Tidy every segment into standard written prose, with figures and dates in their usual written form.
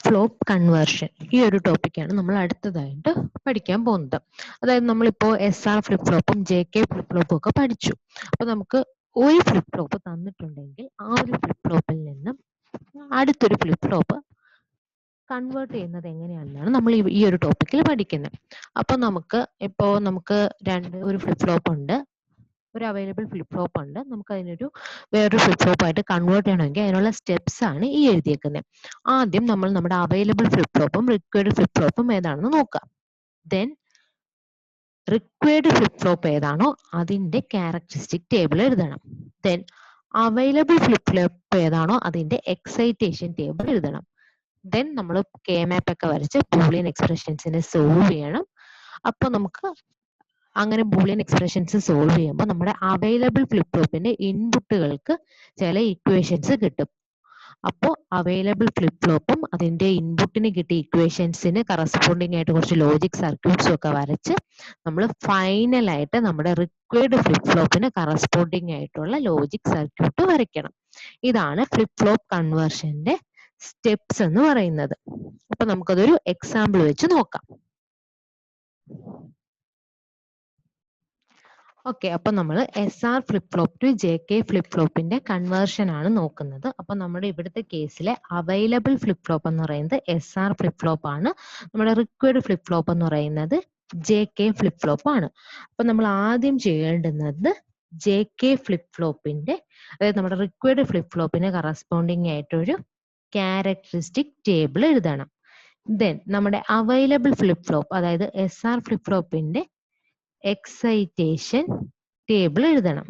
Flop conversion ഈ ഒരു ടോപ്പിക്കാണ് നമ്മൾ അടുത്തതായിട്ട് പഠിക്കാൻ പോകുന്നത്. അതായത് നമ്മളിപ്പോൾ SR ഫ്ലിപ്പ് ഫ്ലോപ്പും JK ഫ്ലിപ്പ് ഫ്ലോപ്പും ഒക്കെ പഠിച്ചു. അപ്പൊ നമുക്ക് ഒരു ഫ്ലിപ്പ് ഫ്ലോപ്പ് തന്നിട്ടുണ്ടെങ്കിൽ ആ ഒരു ഫ്ലിപ്പ് ഫ്ലോപ്പിൽ നിന്നും അടുത്തൊരു ഫ്ലിപ്പ് ഫ്ലോപ്പ് കൺവേർട്ട് ചെയ്യുന്നത് എങ്ങനെയാണെന്നാണ് നമ്മൾ ഈ ഒരു ടോപ്പിക്കിൽ പഠിക്കുന്നത്. അപ്പൊ നമുക്ക് ഒരു ഫ്ലിപ്പ് ഫ്ലോപ്പ് ഉണ്ട്, ഒരു അവൈലബിൾ ഫ്ലിപ്പ് ഫ്ലോപ്പ് ഉണ്ട്. നമുക്ക് അതിനൊരു വേറൊരു ഫ്ലിപ്പ് ഫ്ലോപ്പ് ആയിട്ട് കൺവേർട്ട് ചെയ്യണമെങ്കിൽ അതിനുള്ള സ്റ്റെപ്സ് ആണ് ഈ എഴുതിയേക്കുന്നത്. ആദ്യം നമ്മൾ നമ്മുടെ അവൈലബിൾ ഫ്ലിപ്പ് ഫ്ലോപ്പും റിക്വയർഡ് ഫ്ലിപ്പ് ഫ്ലോപ്പും ഏതാണെന്ന് നോക്കാം. ദെൻ റിക്വയർഡ് ഫ്ലിപ്പ് ഫ്ലോപ്പ് ഏതാണോ അതിന്റെ ക്യാരക്ടറിസ്റ്റിക് ടേബിൾ എഴുതണം. ദെൻ അവൈലബിൾ ഫ്ലിപ്പ് ഫ്ലോപ്പ് ഏതാണോ അതിന്റെ എക്സൈറ്റേഷൻ ടേബിൾ എഴുതണം. ദെൻ നമ്മൾ K-മാപ്പ് ഒക്കെ വരച്ച് ബൂളിയൻ എക്സ്പ്രഷൻസിനെ സോൾവ് ചെയ്യണം. അപ്പൊ നമുക്ക് അങ്ങനെ ബൂളിയൻ എക്സ്പ്രഷൻസ് സോൾവ് ചെയ്യുമ്പോൾ നമ്മുടെ അവൈലബിൾ ഫ്ലിപ്പ് ഫ്ലോപ്പിന്റെ ഇൻപുട്ടുകൾക്ക് ചില ഇക്വേഷൻസ് കിട്ടും. അപ്പോൾ അവൈലബിൾ ഫ്ലിപ്പ് ഫ്ലോപ്പും അതിന്റെ ഇൻപുട്ടിന് കിട്ടിയ ഇക്വേഷൻസിന് കറസ്പോണ്ടിങ് ആയിട്ട് കുറച്ച് ലോജിക് സർക്യൂട്ട്സും ഒക്കെ വരച്ച് നമ്മൾ ഫൈനലായിട്ട് നമ്മുടെ റിക്വയർഡ് ഫ്ലിപ്പ് ഫ്ലോപ്പിന് കറസ്പോണ്ടിങ് ആയിട്ടുള്ള ലോജിക് സർക്യൂട്ട് വരയ്ക്കണം. ഇതാണ് ഫ്ലിപ്പ് ഫ്ലോപ്പ് കൺവേർഷന്റെ സ്റ്റെപ്സ് എന്ന് പറയുന്നത്. അപ്പൊ നമുക്കതൊരു എക്സാമ്പിൾ വെച്ച് നോക്കാം. ഓക്കെ, അപ്പൊ നമ്മൾ SR flip flop to JK flip ഫ്ലോപ്പിന്റെ കൺവേർഷൻ ആണ് നോക്കുന്നത്. അപ്പൊ നമ്മുടെ ഇവിടുത്തെ കേസിലെ അവൈലബിൾ ഫ്ലിപ്പ് ഫ്ലോപ്പ് എന്ന് പറയുന്നത് SR ഫ്ലിപ്പ് ഫ്ലോപ്പ് ആണ്. നമ്മുടെ റിക്വയർഡ് ഫ്ലിപ്പ് ഫ്ലോപ്പ് എന്ന് പറയുന്നത് JK ഫ്ലിപ്പ് ഫ്ലോപ്പ് ആണ്. അപ്പൊ നമ്മൾ ആദ്യം ചെയ്യേണ്ടുന്നത് JK ഫ്ലിപ്പ് ഫ്ലോപ്പിന്റെ, അതായത് നമ്മുടെ റിക്വയർഡ് ഫ്ലിപ്പ് ഫ്ലോപ്പിന് കറസ്പോണ്ടിങ് ആയിട്ടൊരു ക്യാരക്ടറിസ്റ്റിക് ടേബിൾ എഴുതണം. ദെൻ നമ്മുടെ അവൈലബിൾ ഫ്ലിപ്പ് ഫ്ലോപ്പ്, അതായത് SR ഫ്ലിപ്പ് ഫ്ലോപ്പിന്റെ എക്സൈറ്റേഷൻ ടേബിൾ എഴുതണം.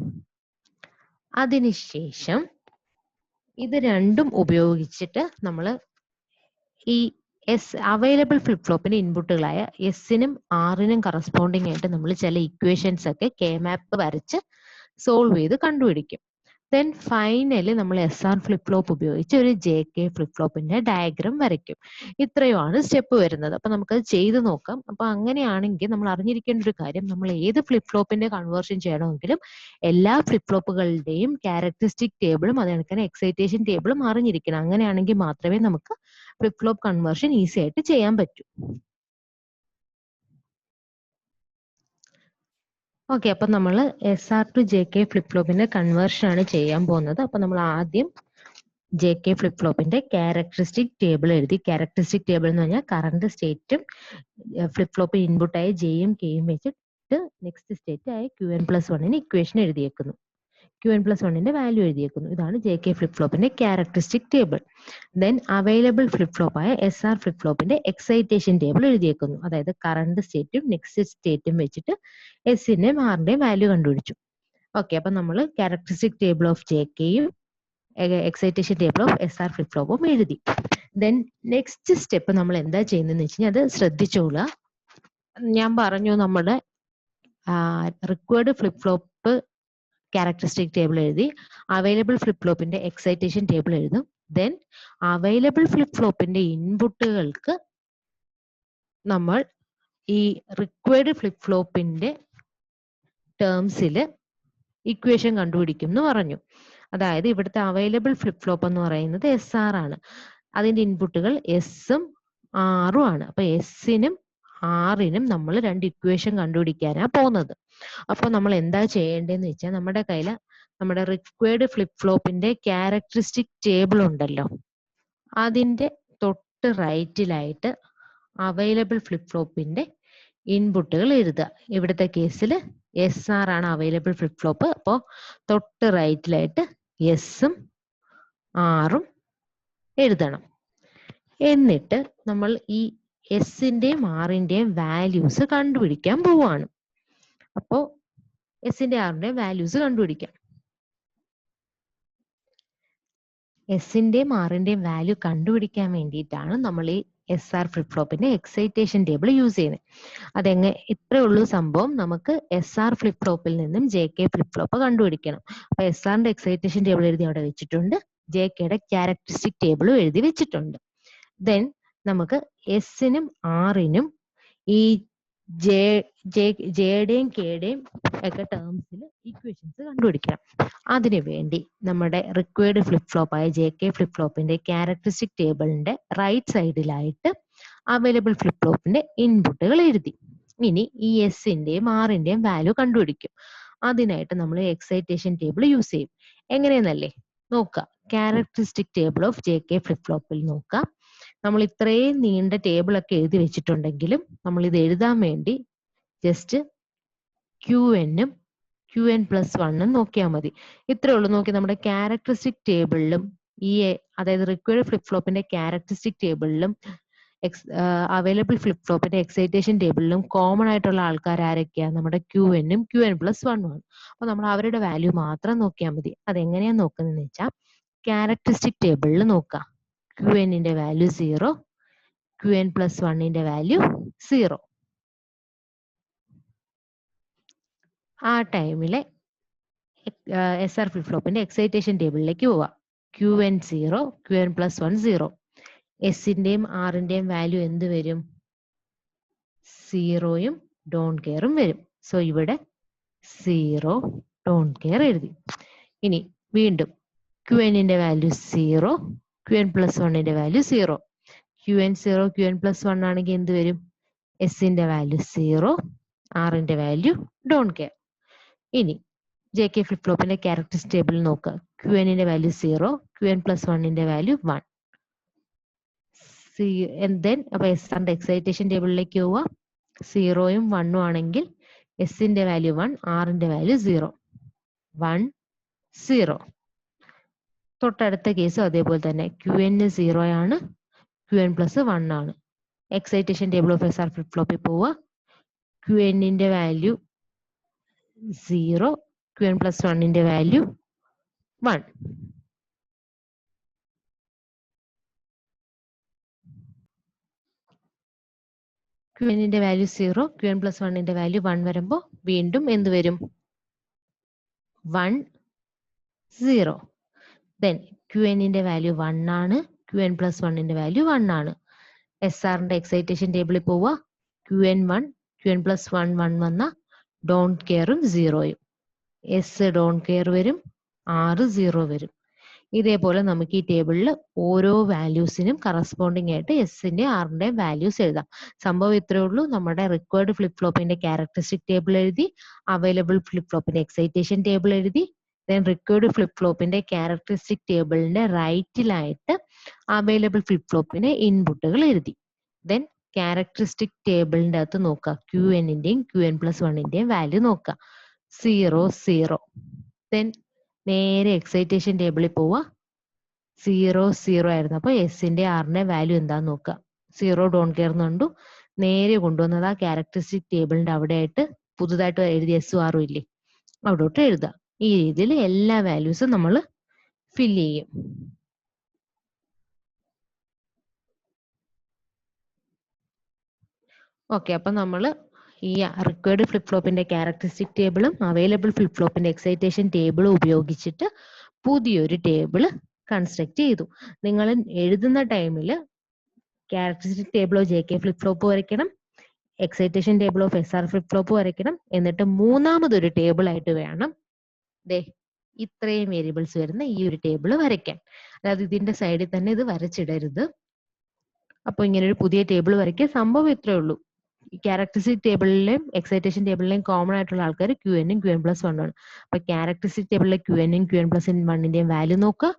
അതിനുശേഷം ഇത് രണ്ടും ഉപയോഗിച്ചിട്ട് നമ്മൾ ഈ അവൈലബിൾ ഫ്ലിപ്പ് ഫ്ലോപ്പിന്റെ ഇൻപുട്ടുകളായ എസിനും ആറിനും കറസ്പോണ്ടിങ് ആയിട്ട് നമ്മൾ ചില ഇക്വേഷൻസ് ഒക്കെ K-മാപ്പ് വരച്ച് സോൾവ് ചെയ്ത് കണ്ടുപിടിക്കും. ദെൻ ഫൈനലി നമ്മൾ SR ഫ്ലിപ്പ് ഫ്ലോപ്പ് ഉപയോഗിച്ച് ഒരു JK ഫ്ലിപ്പ് ഫ്ലോപ്പിന്റെ ഡയഗ്രാം വരയ്ക്കും. ഇത്രയുമാണ് സ്റ്റെപ്പ് വരുന്നത്. അപ്പൊ നമുക്കത് ചെയ്ത് നോക്കാം. അപ്പൊ അങ്ങനെയാണെങ്കിൽ നമ്മൾ അറിഞ്ഞിരിക്കേണ്ട ഒരു കാര്യം, നമ്മൾ ഏത് ഫ്ലിപ്പ് ഫ്ലോപ്പിന്റെ കൺവേർഷൻ ചെയ്യണമെങ്കിലും എല്ലാ ഫ്ലിപ്പ് ഫ്ലോപ്പുകളുടെയും ക്യാരക്ടറിസ്റ്റിക് ടേബിളും അതേക്കണക്കിന് എക്സൈറ്റേഷൻ ടേബിളും അറിഞ്ഞിരിക്കണം. അങ്ങനെയാണെങ്കിൽ മാത്രമേ നമുക്ക് ഫ്ലിപ്പ് ഫ്ലോപ്പ് കൺവേർഷൻ ഈസി ആയിട്ട് ചെയ്യാൻ പറ്റൂ. ഓക്കെ, അപ്പൊ നമ്മൾ SR ടു JK ഫ്ലിപ്പ് ഫ്ലോപ്പിന്റെ കൺവേർഷൻ ആണ് ചെയ്യാൻ പോകുന്നത്. അപ്പൊ നമ്മൾ ആദ്യം JK ഫ്ലിപ്പ് ഫ്ലോപ്പിന്റെ ക്യാരക്ടറിസ്റ്റിക് ടേബിൾ എഴുതി. ക്യാരക്ടറിസ്റ്റിക് ടേബിൾ എന്ന് പറഞ്ഞാൽ കറണ്ട് സ്റ്റേറ്റും ഫ്ലിപ്പ് ഫ്ലോപ്പ് ഇൻപുട്ടായ Jയും Kയും വെച്ചിട്ട് നെക്സ്റ്റ് സ്റ്റേറ്റ് ആയ Qn+1 ഇക്വേഷൻ എഴുതിയേക്കുന്നു. Qn+1 value എഴുതിയേക്കുന്നു. ഇതാണ് JK ഫ്ലിപ്പ് ഫ്ലോപ്പിന്റെ characteristic table. Then available flip flop ആയ SR ഫ്ലിപ്പ് ഫ്ലോപ്പിന്റെ എക്സൈറ്റേഷൻ ടേബിൾ എഴുതിയേക്കുന്നു. അതായത് കറണ്ട് സ്റ്റേറ്റും നെക്സ്റ്റ് സ്റ്റേറ്റും വെച്ചിട്ട് എസിന്റെയും ആറിന്റെയും വാല്യൂ കണ്ടുപിടിച്ചു. ഓക്കെ, അപ്പൊ നമ്മൾ ക്യാരക്ടറിസ്റ്റിക് ടേബിൾ ഓഫ് JKയും excitation table of SR flip ഫ്ലോപ്പും എഴുതി. ദെൻ നെക്സ്റ്റ് സ്റ്റെപ്പ് നമ്മൾ എന്താ ചെയ്യുന്നതെന്ന് വെച്ച് കഴിഞ്ഞാൽ അത് ശ്രദ്ധിച്ചോളുക. ഞാൻ പറഞ്ഞു നമ്മുടെ required flip flop characteristic table എഴുതി, അവൈലബിൾ ഫ്ലിപ്പ് ഫ്ലോപ്പിന്റെ എക്സൈറ്റേഷൻ ടേബിൾ എഴുതും. ദെൻ അവൈലബിൾ ഫ്ലിപ്പ് ഫ്ലോപ്പിന്റെ ഇൻപുട്ടുകൾക്ക് നമ്മൾ ഈ റിക്വയർഡ് ഫ്ലിപ്പ് ഫ്ലോപ്പിന്റെ ടേംസിൽ ഇക്വേഷൻ കണ്ടുപിടിക്കും എന്ന് പറഞ്ഞു. അതായത് ഇവിടുത്തെ അവൈലബിൾ ഫ്ലിപ്പ് ഫ്ലോപ്പ് എന്ന് പറയുന്നത് SR ആണ്. അതിന്റെ ഇൻപുട്ടുകൾ എസും ആറും ആണ്. അപ്പൊ എസിനും ആറിനും നമ്മൾ രണ്ട് ഇക്വേഷൻ കണ്ടുപിടിക്കാനാണ് പോകുന്നത്. അപ്പൊ നമ്മൾ എന്താ ചെയ്യേണ്ടതെന്ന് വെച്ചാൽ നമ്മുടെ കയ്യിൽ നമ്മുടെ റിക്വയർഡ് ഫ്ലിപ്പ് ഫ്ലോപ്പിന്റെ ക്യാരക്ടറിസ്റ്റിക് ടേബിൾ ഉണ്ടല്ലോ, അതിന്റെ തൊട്ട് റൈറ്റിലായിട്ട് അവൈലബിൾ ഫ്ലിപ്പ് ഫ്ലോപ്പിന്റെ ഇൻപുട്ടുകൾ എഴുതുക. ഇവിടുത്തെ കേസിൽ SR ആണ് അവൈലബിൾ ഫ്ലിപ്പ് ഫ്ലോപ്പ്. അപ്പോൾ തൊട്ട് റൈറ്റിലായിട്ട് എസും ആറും എഴുതണം. എന്നിട്ട് നമ്മൾ ഈ എസിന്റെയും ആറിന്റെയും വാല്യൂസ് കണ്ടുപിടിക്കാൻ പോവാണ്. അപ്പോ എസിന്റെ ആറിന്റെയും വാല്യൂസ് കണ്ടുപിടിക്കാം. എസിന്റെയും ആറിന്റെയും വാല്യൂ കണ്ടുപിടിക്കാൻ വേണ്ടിയിട്ടാണ് നമ്മൾ ഈ SR ഫ്ലിപ്പ് ഫ്ലോപ്പിന്റെ എക്സൈറ്റേഷൻ ടേബിൾ യൂസ് ചെയ്യുന്നത്. ഇത്രേ ഉള്ളൂ സംഭവം. നമുക്ക് SR ഫ്ലിപ്പ് ഫ്ലോപ്പിൽ നിന്നും JK ഫ്ലിപ്പ് ഫ്ലോപ്പ് കണ്ടുപിടിക്കണം. അപ്പൊ SRന്റെ എക്സൈറ്റേഷൻ ടേബിൾ എഴുതി അവിടെ വെച്ചിട്ടുണ്ട്, JKയുടെ ക്യാരക്ടറിസ്റ്റിക് ടേബിളും എഴുതി വെച്ചിട്ടുണ്ട്. ദെൻ നമുക്ക് എസിനും ആറിനും ഈ ജെയുടെയും കെയുടെയും ഒക്കെ ടേംസിൽ ഇക്വേഷൻസ് കണ്ടുപിടിക്കണം. അതിനു വേണ്ടി നമ്മുടെ റിക്വയർഡ് ഫ്ലിപ്പ് ഫ്ലോപ്പ് ആയ JK ഫ്ലിപ്പ് ഫ്ലോപ്പിന്റെ ക്യാരക്ടറിസ്റ്റിക് ടേബിളിന്റെ റൈറ്റ് സൈഡിലായിട്ട് അവൈലബിൾ ഫ്ലിപ്പ് ഫ്ലോപ്പിന്റെ ഇൻപുട്ടുകൾ എഴുതി. ഇനി ഈ എസിന്റെയും ആറിന്റെയും വാല്യൂ കണ്ടുപിടിക്കും. അതിനായിട്ട് നമ്മൾ എക്സൈറ്റേഷൻ ടേബിൾ യൂസ് ചെയ്യും. എങ്ങനെയെന്നല്ലേ നോക്കാം. Characteristic table of JK flip ഫ്ലോപ്പിൽ നോക്കാം. നമ്മൾ ഇത്രയും നീണ്ട ടേബിൾ ഒക്കെ എഴുതി വെച്ചിട്ടുണ്ടെങ്കിലും നമ്മൾ ഇത് എഴുതാൻ വേണ്ടി ജസ്റ്റ് QNഉം QN+1 നോക്കിയാൽ മതി. ഇത്രേ ഉള്ളൂ. നോക്കി നമ്മുടെ ക്യാരക്ടറിസ്റ്റിക് ടേബിളിലും ഈ അതായത് റിക്വയർഡ് ഫ്ലിപ്പ് ഫ്ലോപ്പിന്റെ ക്യാരക്ടറിസ്റ്റിക് ടേബിളിലും അവൈലബിൾ ഫ്ലിപ്പ് ഫ്ലോപ്പിന്റെ എക്സൈറ്റേഷൻ ടേബിളിലും കോമൺ ആയിട്ടുള്ള ആൾക്കാർ ആരൊക്കെയാണ്? നമ്മുടെ QNഉം QN+1 ആണ്. അപ്പൊ നമ്മൾ അവരുടെ വാല്യൂ മാത്രം നോക്കിയാൽ മതി. അതെങ്ങനെയാ നോക്കുന്നതെന്ന് വെച്ചാൽ ക്യാരക്ടറിസ്റ്റിക് ടേബിളിൽ നോക്കാം. QNന്റെ വാല്യൂ 0, QN+1ന്റെ വാല്യൂ 0. ആ ടൈമിലെ SR ഫ്ലിപ്പ് ഫ്ലോപ്പിന്റെ എക്സൈറ്റേഷൻ ടേബിളിലേക്ക് പോവാം. QN 0, QN+1 0. എസിന്റെയും ആറിന്റെയും വാല്യൂ എന്ത് വരും? 0യും ഡോണ്ട് കെയറും വരും. സോ ഇവിടെ 0 ഡോണ്ട് കെയർ എഴുതി. ഇനി വീണ്ടും QNന്റെ വാല്യൂ 0, QN+1ന്റെ വാല്യൂ 0. QN 0, QN+1 ആണെങ്കിൽ എന്ത് വരും? എസിന്റെ വാല്യൂ 0, ആറിന്റെ വാല്യൂ ഡോണ്ട് കെയർ. ഇനി JK ഫ്ലിപ്പ് ഫ്ലോപ്പിന്റെ ക്യാരക്ടറിസ്റ്റിക് ടേബിൾ നോക്കുക. QNന്റെ വാല്യൂ 0, QN+1ന്റെ വാല്യൂ 1. അപ്പൊ എസ്ആറിന്റെ എക്സൈറ്റേഷൻ ടേബിളിലേക്ക് പോവുക. 0യും 1ഉം ആണെങ്കിൽ എസിന്റെ വാല്യൂ 1, ആറിന്റെ വാല്യൂ 0. 1 0. തൊട്ടടുത്ത കേസും അതേപോലെ തന്നെ. QN 0 ആണ്, QN+1 ആണ്. Excitation table of SR flip ഫ്ലോപ്പിൽ പോവുക. QNന്റെ വാല്യൂ 0, QN+1ന്റെ വാല്യൂ 1. QNന്റെ വാല്യൂ 0, QN+1ന്റെ വാല്യൂ 1 വരുമ്പോൾ വീണ്ടും എന്ത് വരും? 1 0. ദെൻ QNന്റെ വാല്യൂ 1 ആണ്, QN+1ന്റെ വാല്യൂ 1 ആണ്. SRന്റെ എക്സൈറ്റേഷൻ ടേബിളിൽ പോവുക. QN1, QN+1 1 വന്ന ഡോണ്ട് കെയറും 0യും. എസ് ഡോണ്ട് കെയർ വരും, ആറ് 0 വരും. ഇതേപോലെ നമുക്ക് ഈ ടേബിളിൽ ഓരോ വാല്യൂസിനും കറസ്പോണ്ടിങ് ആയിട്ട് എസിന്റെ ആറിന്റെ വാല്യൂസ് എഴുതാം. സംഭവം ഇത്രയേ ഉള്ളൂ. നമ്മുടെ റിക്വയർഡ് ഫ്ലിപ്പ് ഫ്ലോപ്പിന്റെ ക്യാരക്ടറിസ്റ്റിക് ടേബിൾ എഴുതി, അവൈലബിൾ ഫ്ലിപ്പ് ഫ്ലോപ്പിന്റെ എക്സൈറ്റേഷൻ ടേബിൾ എഴുതി, ദെൻ റിക്വയർഡ് ഫ്ലിപ്പ് ഫ്ലോപ്പിന്റെ ക്യാരക്ടറിസ്റ്റിക് ടേബിളിന്റെ റൈറ്റിലായിട്ട് അവൈലബിൾ ഫ്ലിപ്പ് ഫ്ലോപ്പിന്റെ ഇൻപുട്ടുകൾ എഴുതി. ദെൻ ക്യാരക്ടറിസ്റ്റിക് ടേബിളിന്റെ അകത്ത് നോക്കുക. QNന്റെയും QN+1ന്റെയും വാല്യൂ നോക്കുക. 0 0. ദെൻ നേരെ എക്സൈറ്റേഷൻ ടേബിളിൽ പോവുക. 0 0 ആയിരുന്നു. അപ്പൊ എസിന്റെ ആറിന്റെ വാല്യൂ എന്താന്ന് നോക്കുക. 0 ഡോണ്ട് കെയർ എന്നുണ്ടു. നേരെ കൊണ്ടുവന്നത് ആ ക്യാരക്ടറിസ്റ്റിക് ടേബിളിന്റെ അവിടെ ആയിട്ട് പുതുതായിട്ട് എഴുതിയ എസും ആറും ഇല്ലേ, അവിടോട്ട് എഴുതുക. ഈ രീതിയിൽ എല്ലാ വാല്യൂസും നമ്മൾ ഫില്ല് ചെയ്യും. ഓക്കെ, അപ്പൊ നമ്മൾ ഈ റിക്വയർഡ് ഫ്ലിപ്പ് ഫ്ലോപ്പിന്റെ ക്യാരക്ടറിസ്റ്റിക് ടേബിളും അവൈലബിൾ ഫ്ലിപ്പ് ഫ്ലോപ്പിന്റെ എക്സൈറ്റേഷൻ ടേബിളും ഉപയോഗിച്ചിട്ട് പുതിയൊരു ടേബിൾ കൺസ്ട്രക്ട് ചെയ്തു. നിങ്ങൾ എഴുതുന്ന ടൈമിൽ characteristic table of JK flip flop വരയ്ക്കണം, excitation table of SR flip flop വരയ്ക്കണം. എന്നിട്ട് മൂന്നാമതൊരു ടേബിൾ ആയിട്ട് വേണം ഇത്രയും വേരിയബിൾസ് വരുന്ന ഈ ഒരു ടേബിൾ വരയ്ക്കാൻ. അതായത് ഇതിന്റെ സൈഡിൽ തന്നെ ഇത് വരച്ചിടരുത്. അപ്പൊ ഇങ്ങനെ ഒരു പുതിയ ടേബിൾ വരയ്ക്കുക. സംഭവം ഇത്രയേ ഉള്ളൂ. ക്യാരക്ടറിസ്റ്റിക് ടേബിളിലെയും എക്സൈറ്റേഷൻ ടേബിളിലെയും കോമൺ ആയിട്ടുള്ള ആൾക്കാർ QNഉം QN+1 ആണ്. അപ്പൊ ക്യാരക്ടറിസ്റ്റിക് ടേബിളിലെ QNഉം QN+1ന്റെയും വാല്യൂ നോക്കുക.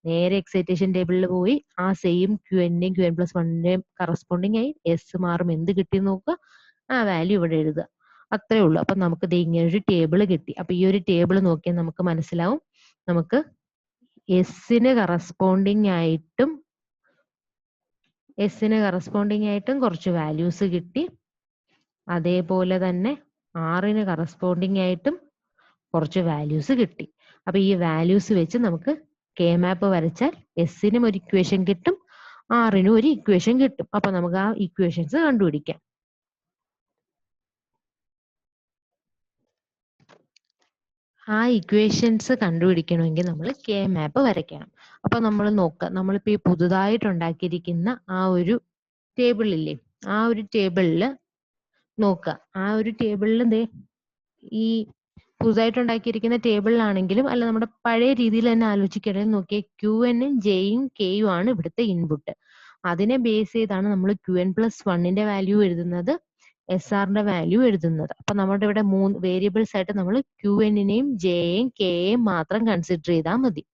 നേരെ എക്സൈറ്റേഷൻ ടേബിളിൽ പോയി ആ സെയിം QNന്റെയും QN+1ന്റെയും കറസ്പോണ്ടിങ് ആയി എസ് മാറും എന്ത് കിട്ടി നോക്കുക. ആ വാല്യൂ ഇവിടെ എഴുതുക. അത്രേ ഉള്ളൂ. അപ്പൊ നമുക്ക് ഇങ്ങനെ ഒരു ടേബിൾ കിട്ടി. അപ്പൊ ഈ ഒരു ടേബിൾ നോക്കിയാൽ നമുക്ക് മനസ്സിലാവും. നമുക്ക് എസിന് കറസ്പോണ്ടിങ് ആയിട്ടും കുറച്ച് വാല്യൂസ് കിട്ടി. അതേപോലെ തന്നെ ആറിന് കറസ്പോണ്ടിങ് ആയിട്ടും കുറച്ച് വാല്യൂസ് കിട്ടി. അപ്പൊ ഈ വാല്യൂസ് വെച്ച് നമുക്ക് കെ മാപ്പ് വരച്ചാൽ എസിനും ഒരു ഇക്വേഷൻ കിട്ടും, ആറിനും ഒരു ഇക്വേഷൻ കിട്ടും. അപ്പൊ നമുക്ക് ആ ഇക്വേഷൻസ് കണ്ടുപിടിക്കാം. ആ ഇക്വേഷൻസ് കണ്ടുപിടിക്കണമെങ്കിൽ നമ്മൾ കെ മാപ്പ് വരയ്ക്കണം. അപ്പൊ നമ്മൾ നോക്കുക. നമ്മളിപ്പോ ഈ പുതുതായിട്ട് ഉണ്ടാക്കിയിരിക്കുന്ന ആ ഒരു ടേബിൾ ഇല്ലേ, ആ ഒരു ടേബിളിൽ നോക്കുക. ആ ഒരു ടേബിളിൽ ദേ ഈ പുതുതായിട്ട് ഉണ്ടാക്കിയിരിക്കുന്ന ടേബിളിലാണെങ്കിലും അല്ല നമ്മുടെ പഴയ രീതിയിൽ തന്നെ ആലോചിക്കണമെങ്കിൽ നോക്കിയേ QNഉം Jയും Kയും ആണ് ഇവിടുത്തെ ഇൻപുട്ട്. അതിനെ ബേസ് ചെയ്താണ് നമ്മൾ QN+1ന്റെ വാല്യൂ എഴുതുന്നത്, SRന്റെ വാല്യൂ എഴുതുന്നത്. അപ്പൊ നമ്മുടെ ഇവിടെ 3 വേരിയബിൾസ് ആയിട്ട് നമ്മൾ QNനെയും Jയെയും Kയെയും മാത്രം കൺസിഡർ ചെയ്താൽ മതി.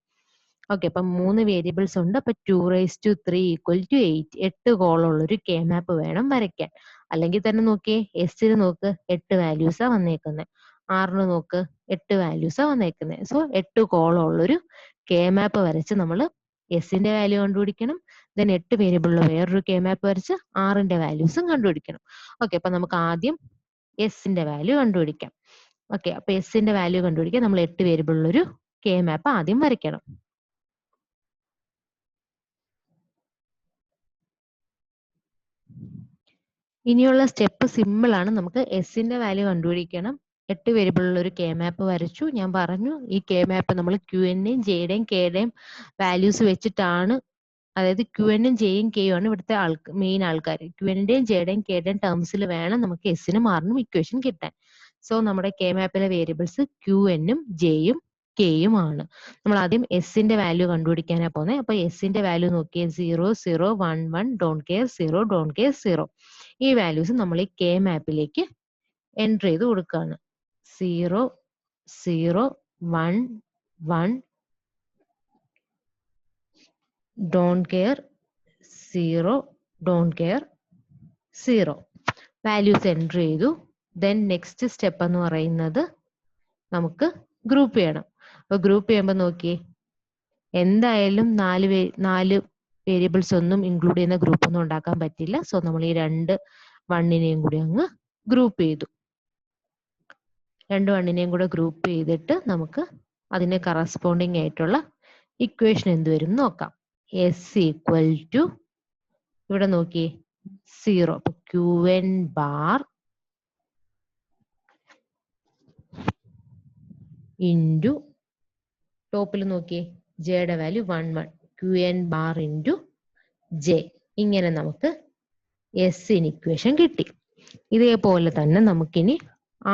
ഓക്കെ, അപ്പൊ 3 വേരിയബിൾസ് ഉണ്ട്. അപ്പൊ 2⁵3 = 8. 8 കോളുള്ള ഒരു കെ മാപ്പ് വേണം വരയ്ക്കാൻ. അല്ലെങ്കിൽ തന്നെ നോക്കിയേ എസിന് നോക്ക് 8 വാല്യൂസാ വന്നേക്കുന്നത്, ആറിന് നോക്ക് 8 വാല്യൂസാ വന്നേക്കുന്നത്. സോ 8 കോളുള്ള ഒരു കെ മാപ്പ് വരച്ച് നമ്മൾ എസിന്റെ വാല്യൂ കണ്ടുപിടിക്കണം. ദെൻ 8 വേരിയബിളിൽ വേറൊരു കെ മാപ്പ് വരച്ച് ആറിന്റെ വാല്യൂസും കണ്ടുപിടിക്കണം. ഓക്കെ, അപ്പൊ നമുക്ക് ആദ്യം എസിന്റെ വാല്യൂ കണ്ടുപിടിക്കാം. ഓക്കെ, അപ്പൊ എസിന്റെ വാല്യൂ കണ്ടുപിടിക്കാൻ നമ്മൾ 8 വേരിയബിളിൽ ഒരു കെ മാപ്പ് ആദ്യം വരയ്ക്കണം. ഇനിയുള്ള സ്റ്റെപ്പ് സിമ്പിൾ ആണ്. നമുക്ക് എസിന്റെ വാല്യൂ കണ്ടുപിടിക്കണം. 8 വേരിയബിളിൽ ഒരു കെ മാപ്പ് വരച്ചു. ഞാൻ പറഞ്ഞു ഈ കെ മാപ്പ് നമ്മൾ QNന്റെയും Jയുടെയും Kയുടെയും വാല്യൂസ് വെച്ചിട്ടാണ്, അതായത് QNഉം Jയും Kയും ആണ് ഇവിടുത്തെ മെയിൻ ആൾക്കാർ. QNന്റെയും Jയുടെയും Kയുടെയും ടേംസിൽ വേണം നമുക്ക് എസിനും ആറിനും ഇക്വേഷൻ കിട്ടാൻ. സോ നമ്മുടെ കെ മാപ്പിലെ വേരിയബിൾസ് QNഉം Jയും Kയും ആണ്. നമ്മൾ ആദ്യം എസിന്റെ വാല്യൂ കണ്ടുപിടിക്കാനാണ് പോകുന്നത്. അപ്പൊ എസിന്റെ വാല്യൂ നോക്കിയേ 0 0 1 1 ഡോണ്ട് കെയർ 0 ഡോണ്ട് കെയർ 0. ഈ വാല്യൂസ് നമ്മൾ ഈ കെ മാപ്പിലേക്ക് എൻറ്റർ ചെയ്ത് കൊടുക്കുകയാണ്. 0 0 1 1 don't care 0 don't care 0 values enter ചെയ്തു. ദെൻ നെക്സ്റ്റ് സ്റ്റെപ്പ് എന്ന് പറയുന്നത് നമുക്ക് ഗ്രൂപ്പ് ചെയ്യണം. അപ്പൊ ഗ്രൂപ്പ് ചെയ്യുമ്പോൾ നോക്കിയേ എന്തായാലും 4 വേരിയബിൾസ് ഒന്നും ഇൻക്ലൂഡ് ചെയ്യുന്ന ഗ്രൂപ്പ് ഒന്നും ഉണ്ടാക്കാൻ പറ്റില്ല. സോ നമ്മൾ ഈ 2 1നെയും കൂടി അങ്ങ് ഗ്രൂപ്പ് ചെയ്തു. 2 1നെയും കൂടെ ഗ്രൂപ്പ് ചെയ്തിട്ട് നമുക്ക് അതിന് കറസ്പോണ്ടിങ് ആയിട്ടുള്ള ഇക്വേഷൻ എന്ത് വരും നോക്കാം. എസ് ഈക്വൽ ടു ഇവിടെ നോക്കിയേ 0. അപ്പൊ QN ബാർ ഇൻറ്റു ടോപ്പിൽ നോക്കിയേ ജെയുടെ value 1 1 QN bar into J. ഇങ്ങനെ നമുക്ക് എസിന് ഇക്വേഷൻ കിട്ടി. ഇതേപോലെ തന്നെ നമുക്കിനി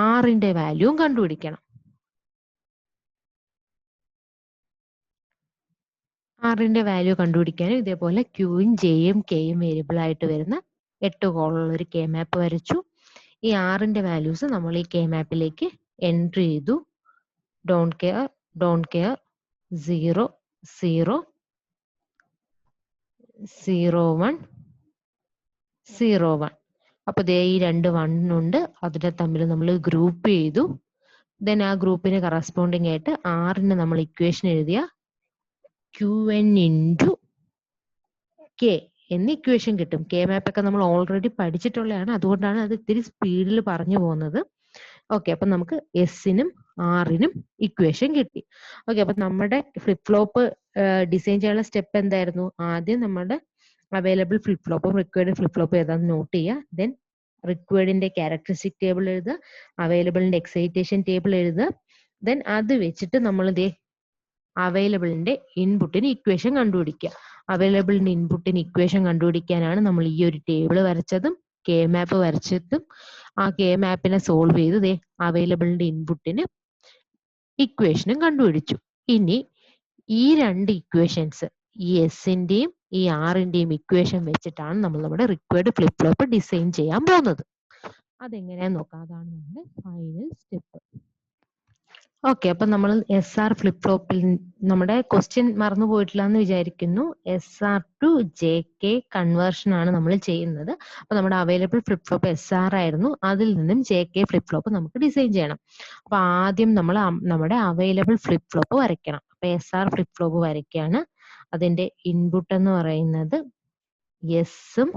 ആറിന്റെ വാല്യൂവും കണ്ടുപിടിക്കണം. ആറിന്റെ വാല്യൂ കണ്ടുപിടിക്കാനും ഇതേപോലെ ക്യൂയും ജെയും കെയും വേരിയബിൾ ആയിട്ട് വരുന്ന 8 കോളുള്ള ഒരു കെ മാപ്പ് വരച്ചു. ഈ ആറിന്റെ വാല്യൂസ് നമ്മൾ ഈ കെ മാപ്പിലേക്ക് എൻട്രി ചെയ്തു. Don't care 0 0 0 1 0 1. അപ്പൊ ദേ ഈ 2 1 ഉണ്ട്, അതിനെ തമ്മിൽ നമ്മൾ ഗ്രൂപ്പ് ചെയ്തു. ദെൻ ആ ഗ്രൂപ്പിന് കറസ്പോണ്ടിങ് ആയിട്ട് ആറിന് നമ്മൾ ഇക്വേഷൻ എഴുതിയ QN ഇൻറ്റു കെ എന്ന ഇക്വേഷൻ കിട്ടും. കെ മാപ്പ് ഒക്കെ നമ്മൾ ഓൾറെഡി പഠിച്ചിട്ടുള്ളതാണ്, അതുകൊണ്ടാണ് അത് ഇത്തിരി സ്പീഡിൽ പറഞ്ഞു പോകുന്നത്. ഓക്കെ, അപ്പൊ നമുക്ക് എസിനും ആറിനും ഇക്വേഷൻ കിട്ടി. ഓക്കെ, അപ്പൊ നമ്മുടെ ഫ്ലിപ്പ് ഫ്ലോപ്പ് ഡിസൈൻ ചെയ്യാനുള്ള സ്റ്റെപ്പ് എന്തായിരുന്നു? ആദ്യം നമ്മുടെ അവൈലബിൾ ഫ്ലിപ്പ് ഫ്ലോപ്പും റിക്വയർഡ് ഫ്ലിപ്പ് ഫ്ലോപ്പ് ഏതാണെന്ന് നോട്ട് ചെയ്യുക. ദെൻ റിക്വയർഡിന്റെ ക്യാരക്ടറിസ്റ്റിക് ടേബിൾ എഴുതുക, അവൈലബിളിന്റെ എക്സൈറ്റേഷൻ ടേബിൾ എഴുതുക. ദെൻ അത് വെച്ചിട്ട് നമ്മൾ അവൈലബിളിന്റെ ഇൻപുട്ടിന് ഇക്വേഷൻ കണ്ടുപിടിക്കുക. അവൈലബിളിന്റെ ഇൻപുട്ടിന് ഇക്വേഷൻ കണ്ടുപിടിക്കാനാണ് നമ്മൾ ഈ ഒരു ടേബിൾ വരച്ചതും കെ മാപ്പ് വരച്ചതും. ആ കെ മാപ്പിനെ സോൾവ് ചെയ്ത് അവൈലബിളിന്റെ ഇൻപുട്ടിന് ഇക്വേഷനും കണ്ടുപിടിച്ചു. ഇനി ഈ 2 ഇക്വേഷൻസ്, ഈ എസിന്റെയും ഈ ആറിന്റെയും ഇക്വേഷൻ വെച്ചിട്ടാണ് നമ്മൾ നമ്മുടെ റിക്വയർഡ് ഫ്ലിപ്പ് ഫ്ലോപ്പ് ഡിസൈൻ ചെയ്യാൻ പോകുന്നത്. അതെങ്ങനെയാന്ന് നോക്കാം. അതാണ് നമ്മുടെ ഫൈനൽ സ്റ്റെപ്പ്. ഓക്കെ, അപ്പൊ നമ്മൾ SR ഫ്ലിപ്പ് ഫ്ലോപ്പിൽ നമ്മുടെ ക്വസ്റ്റ്യൻ മറന്നു പോയിട്ടില്ല എന്ന് വിചാരിക്കുന്നു. SR ടു JK കൺവേർഷൻ ആണ് നമ്മൾ ചെയ്യുന്നത്. അപ്പൊ നമ്മുടെ അവൈലബിൾ ഫ്ലിപ്പ് ഫ്ലോപ്പ് SR ആയിരുന്നു, അതിൽ നിന്നും JK ഫ്ലിപ്പ് ഫ്ലോപ്പ് നമുക്ക് ഡിസൈൻ ചെയ്യണം. അപ്പൊ ആദ്യം നമ്മൾ നമ്മുടെ അവൈലബിൾ ഫ്ലിപ്പ് ഫ്ലോപ്പ് വരയ്ക്കണം. അപ്പൊ SR ഫ്ലിപ്പ് ഫ്ലോപ്പ് വരയ്ക്കാണ്. അതിന്റെ ഇൻപുട്ട് എന്ന് പറയുന്നത് എസും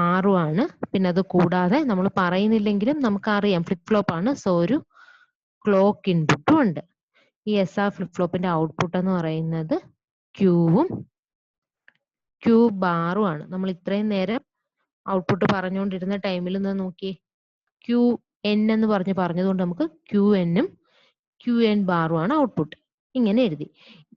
ആറും ആണ്. പിന്നെ അത് കൂടാതെ നമ്മൾ പറയുന്നില്ലെങ്കിലും നമുക്കറിയാം ഫ്ലിപ്പ് ഫ്ലോപ്പ് ആണ്. സോ ഒരു ക്ലോക്ക് ഇൻപുട്ടും ഉണ്ട്. ഈ SR ഫ്ലിപ്പ് ഫ്ലോപ്പിന്റെ ഔട്ട്പുട്ട് എന്ന് പറയുന്നത് ക്യൂവും ക്യൂ ബാറും ആണ്. നമ്മൾ ഇത്രയും നേരം ഔട്ട്പുട്ട് പറഞ്ഞുകൊണ്ടിരുന്ന ടൈമിൽ നിന്ന് നോക്കി QN എന്ന് പറഞ്ഞതുകൊണ്ട് നമുക്ക് QN ഉം QN ബാറും ആണ് ഔട്ട്പുട്ട്. ഇങ്ങനെ എഴുതി.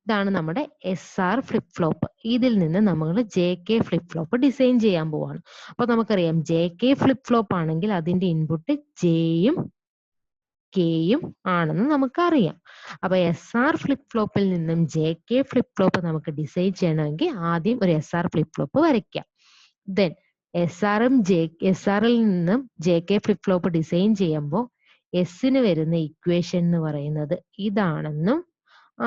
ഇതാണ് നമ്മുടെ SR ഫ്ലിപ്പ് ഫ്ലോപ്പ്. ഇതിൽ നിന്ന് നമ്മൾ JK ഫ്ലിപ്പ് ഫ്ലോപ്പ് ഡിസൈൻ ചെയ്യാൻ പോവാണ്. അപ്പൊ നമുക്കറിയാം JK ഫ്ലിപ്പ് ഫ്ലോപ്പ് ആണെങ്കിൽ അതിന്റെ ഇൻപുട്ട് Jയും Kയും ആണെന്ന് നമുക്കറിയാം. അപ്പൊ SR ഫ്ലിപ്പ് ഫ്ലോപ്പിൽ നിന്നും JK ഫ്ലിപ്പ് ഫ്ലോപ്പ് നമുക്ക് ഡിസൈൻ ചെയ്യണമെങ്കിൽ ആദ്യം ഒരു SR ഫ്ലിപ്പ് ഫ്ലോപ്പ് വരയ്ക്കാം. ദെൻ SRൽ നിന്നും JK ഫ്ലിപ്പ് ഫ്ലോപ്പ് ഡിസൈൻ ചെയ്യുമ്പോൾ എസിന് വരുന്ന ഇക്വേഷൻ എന്ന് പറയുന്നത് ഇതാണെന്നും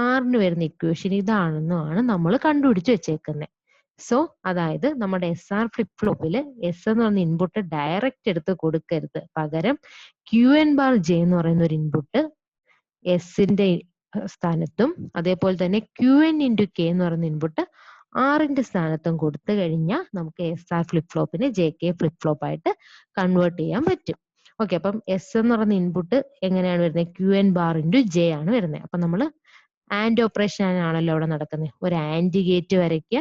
ആറിന് വരുന്ന ഇക്വേഷൻ ഇതാണെന്നുമാണ് നമ്മൾ കണ്ടുപിടിച്ച് വെച്ചേക്കുന്നത്. സോ അതായത് നമ്മുടെ SR ഫ്ലിപ്പ് ഫ്ലോപ്പിൽ എസ് എന്ന് പറയുന്ന ഇൻപുട്ട് ഡയറക്റ്റ് എടുത്ത് കൊടുക്കരുത്. പകരം QN⁻J എന്ന് പറയുന്ന ഒരു ഇൻപുട്ട് എസിന്റെ സ്ഥാനത്തും അതേപോലെ തന്നെ QN×K എന്ന് പറയുന്ന ഇൻപുട്ട് ആറിന്റെ സ്ഥാനത്തും കൊടുത്തു കഴിഞ്ഞാൽ നമുക്ക് SR ഫ്ലിപ്പ് ഫ്ലോപ്പിനെ JK ഫ്ലിപ്പ് ഫ്ലോപ്പ് ആയിട്ട് കൺവേർട്ട് ചെയ്യാൻ പറ്റും. ഓക്കെ, അപ്പം എസ് എന്ന് പറയുന്ന ഇൻപുട്ട് എങ്ങനെയാണ് വരുന്നത്? QN⁻J ആണ് വരുന്നത്. അപ്പൊ നമ്മൾ ആൻഡ് ഓപ്പറേഷൻ ആണല്ലോ അവിടെ നടക്കുന്നത്. ഒരു ആൻഡ് ഗേറ്റ് വരയ്ക്കുക.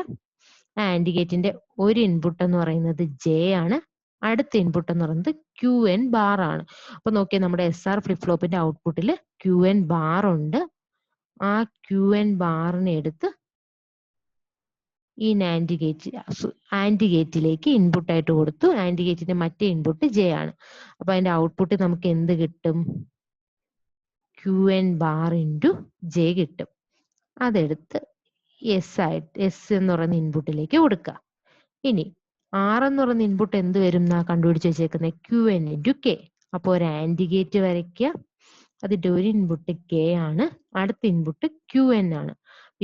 ആൻഡ് ഗേറ്റിന്റെ ഒരു ഇൻപുട്ട് എന്ന് പറയുന്നത് J ആണ്, അടുത്ത ഇൻപുട്ട് എന്ന് പറയുന്നത് QN⁻ ആണ്. അപ്പൊ നോക്കിയാൽ നമ്മുടെ SR ഫ്ലിപ്പ് ഫ്ലോപ്പിന്റെ ഔട്ട്പുട്ടിൽ QN⁻ ഉണ്ട്. ആ QN⁻ എടുത്ത് ഈ ആൻഡ് ഗേറ്റിലേക്ക് ഇൻപുട്ട് ആയിട്ട് കൊടുത്തു. ആൻഡ് ഗേറ്റിന്റെ മറ്റേ ഇൻപുട്ട് J ആണ്. അപ്പൊ അതിന്റെ ഔട്ട്പുട്ട് നമുക്ക് എന്ത് കിട്ടും? QN⁻J കിട്ടും. അതെടുത്ത് എസ് എന്ന് പറയുന്ന ഇൻപുട്ടിലേക്ക് കൊടുക്കുക. ഇനി R എന്ന് പറയുന്ന ഇൻപുട്ട് എന്ത് വരും എന്നാ കണ്ടുപിടിച്ച് വെച്ചേക്കുന്നത്? QN×K. അപ്പോൾ ഒരു ആൻഡ് ഗേറ്റ് വരയ്ക്കുക. അതിന്റെ ഒരു ഇൻപുട്ട് K ആണ്, അടുത്ത ഇൻപുട്ട് QN ആണ്.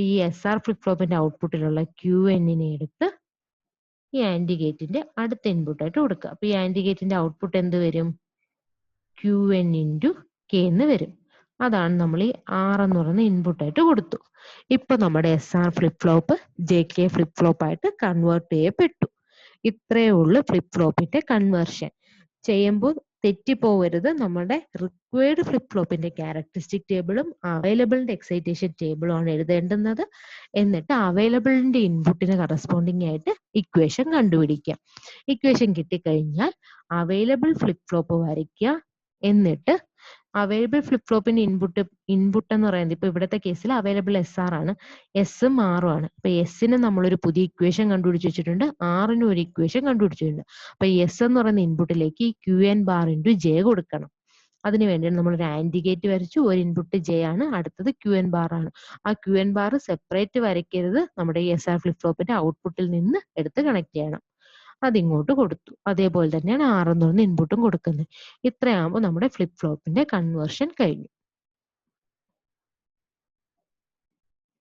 ഈ SR ഫ്ലിപ്പ് ഫ്ലോപ്പിന്റെ ഔട്ട്പുട്ടിലുള്ള QN-നെ എടുത്ത് ഈ ആൻഡ് ഗേറ്റിന്റെ അടുത്ത ഇൻപുട്ടായിട്ട് കൊടുക്കുക. അപ്പൊ ഈ ആൻഡ് ഗേറ്റിന്റെ ഔട്ട്പുട്ട് എന്ത് വരും? QN×K എന്ന് വരും. അതാണ് നമ്മൾ ഈ R എന്ന് പറയുന്ന ഇൻപുട്ടായിട്ട് കൊടുത്തു. ഇപ്പൊ നമ്മുടെ SR flip flop JK flip flop ആയിട്ട് കൺവേർട്ട് ചെയ്യപ്പെട്ടു. ഇത്രയേ ഉള്ളൂ ഫ്ലിപ്പ് ഫ്ലോപ്പിന്റെ കൺവേർഷൻ. ചെയ്യുമ്പോൾ തെറ്റിപ്പോവരുത്. നമ്മുടെ റിക്വയർഡ് ഫ്ലിപ്പ് ഫ്ലോപ്പിന്റെ ക്യാരക്ടറിസ്റ്റിക് ടേബിളും അവൈലബിളിന്റെ എക്സൈറ്റേഷൻ ടേബിളും ആണ് എഴുതേണ്ടുന്നത്. എന്നിട്ട് അവൈലബിളിന്റെ ഇൻപുട്ടിന് കറസ്പോണ്ടിങ് ആയിട്ട് ഇക്വേഷൻ കണ്ടുപിടിക്കുക. ഇക്വേഷൻ കിട്ടിക്കഴിഞ്ഞാൽ അവൈലബിൾ ഫ്ലിപ്പ് ഫ്ലോപ്പ് വരയ്ക്കുക. എന്നിട്ട് അവൈലബിൾ ഫ്ലിപ്പ് ഫ്ലോപ്പിന്റെ ഇൻപുട്ട് എന്ന് പറയുന്നത് ഇപ്പൊ ഇവിടുത്തെ കേസിൽ അവൈലബിൾ SR ആണ്, എസും ആറും ആണ്. അപ്പൊ എസിന് നമ്മളൊരു പുതിയ ഇക്വേഷൻ കണ്ടുപിടിച്ച് വെച്ചിട്ടുണ്ട്, ആറിനും ഒരു ഇക്വേഷൻ കണ്ടുപിടിച്ചിട്ടുണ്ട്. അപ്പൊ എസ് എന്ന് പറയുന്ന ഇൻപുട്ടിലേക്ക് QN⁻J കൊടുക്കണം. അതിനു വേണ്ടിയാണ് നമ്മൾ ഒരു ആൻഡ് ഗേറ്റ് വരച്ചു. ഒരു ഇൻപുട്ട് J ആണ്, അടുത്തത് QN⁻ ആണ്. ആ QN⁻ സെപ്പറേറ്റ് വരയ്ക്കരുത്. നമ്മുടെ ഈ SR ഫ്ലിപ്പ് ഫ്ലോപ്പിന്റെ ഔട്ട്പുട്ടിൽ നിന്ന് എടുത്ത് കണക്ട് ചെയ്യണം. അതിങ്ങോട്ട് കൊടുത്തു. അതേപോലെ തന്നെയാണ് R എന്ന് പറയുന്ന ഇൻപുട്ടും കൊടുക്കുന്നത്. ഇത്രയാകുമ്പോൾ നമ്മുടെ ഫ്ലിപ്പ് ഫ്ലോപ്പിന്റെ കൺവേർഷൻ കഴിഞ്ഞു.